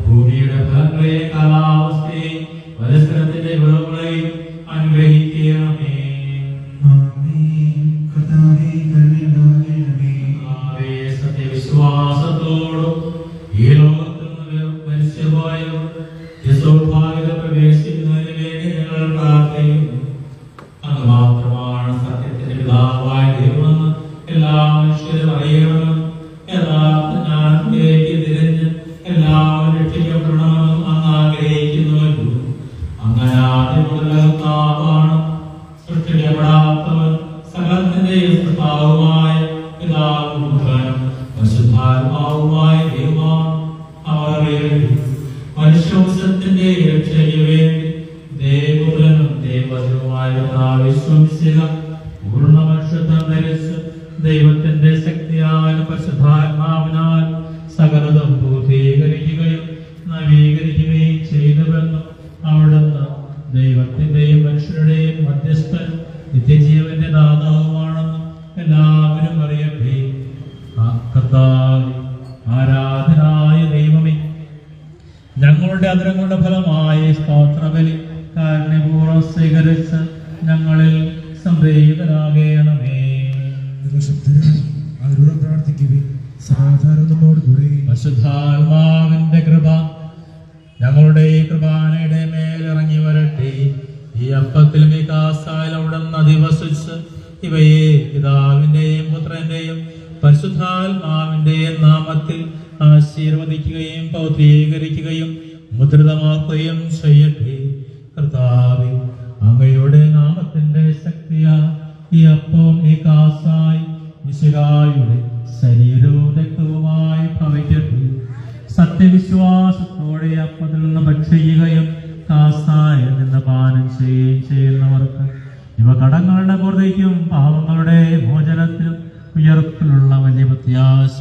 ഭൂമിയുടെ ഫലങ്ങളെ കാലാവസ്ഥയെ പരിസരത്തിന്റെ വിളവുകളെയും അനുഗ്രഹിക്കണമേ. സത്യവിശ്വാസത്തോടും ഈ ലോകത്തിൽ നിന്ന് മനുഷ്യവായും സൗഭാഗ്യത പ്രവേശിക്കുന്നതിന് വേണ്ടി ഞങ്ങൾ പ്രാർത്ഥിക്കുന്നു. അത് മാത്രമാണ് സത്യത്തിന്റെ പിതാവായ ദൈവമെന്ന് എല്ലാ മനുഷ്യരും അറിയണമെന്നും യഥാർത്ഥ ജ്ഞാനത്തിലേക്ക് തിരിഞ്ഞ് എല്ലാവരും രക്ഷിക്കപ്പെടണമെന്നും അങ്ങ് ആഗ്രഹിക്കുന്നുവല്ലോ. അങ്ങനെ ആദ്യമുതലാണ് സൃഷ്ടിക്കപ്പെടാത്തവൻ സകലത്തിന്റെ സൃഷ്ടാവുമായ പിതാവും പുത്രനും പരിശുദ്ധാത്മാവുമായ ദൈവമാണ്. അവർ മനുഷ്യവംശത്തിന്റെ രക്ഷയ്ക്ക് വേണ്ടി ദേവപുത്രനും ദേവതനുമായ പൂർണ്ണ മനുഷ്യത്വം ധരിച്ച് ദൈവത്തിന്റെ ശക്തിയാൽ പരിശുദ്ധാത്മാവിനാൽ സകലതും പൂർത്തീകരിക്കുകയും നവീകരിക്കുകയും ചെയ്തുവെന്നും അവിടുന്ന് ദൈവത്തിന്റെയും മനുഷ്യരുടെയും മധ്യസ്ഥനും നിത്യജീവന്റെ ദാതാവുമാണെന്നും എല്ലാവരും അറിയട്ടെ. കർത്താവേ, ആരാധനായ ദൈവമേ, ഞങ്ങളുടെ അധരങ്ങളുടെ ഫലമായി സ്തോത്രബലി കാരുണ്യപൂർവ്വം സ്വീകരിച്ച് ഞങ്ങളിൽ സംപ്രീതനാകണമേ. പരിശുദ്ധാത്മാവിന്റെ കൃപ ഞങ്ങളുടെ ഈ കൃപാനയുടെ മേലിറങ്ങി വരട്ടെ. ഈ അപ്പത്തിൽ വികാസാൽ അവിടുന്ന് അധിവസിച്ച് ഇവയെ പിതാവിന്റെയും പുത്രന്റെയും പരിശുദ്ധാത്മാവിന്റെയും നാമത്തിൽ ആശീർവദിക്കുകയും പൗത്രീകരിക്കുകയും മുദ്രിതമാക്കുകയും ചെയ്യട്ടെ. കർത്താവേ, അങ്ങയുടെ നാമത്തിന്റെ ശക്തിയാ ഈ അപ്പം ഈ കാസായി മിശിഹായുടെ ശരീരവും രക്തവുമായി ഭവിക്കട്ടെ. സത്യവിശ്വാസത്തോടെ അപ്പത്തിൽ നിന്ന് ഭക്ഷിക്കുകയും കാസായിൽ നിന്ന് പാനം ചെയ്യുകയും ചെയ്യുന്നവർക്ക് ഇവ കടങ്ങളുടെ പുറത്തേക്കും പാവങ്ങളുടെ മോചനത്തിനും ഉയർപ്പിലുള്ള വലിയ പ്രത്യാശ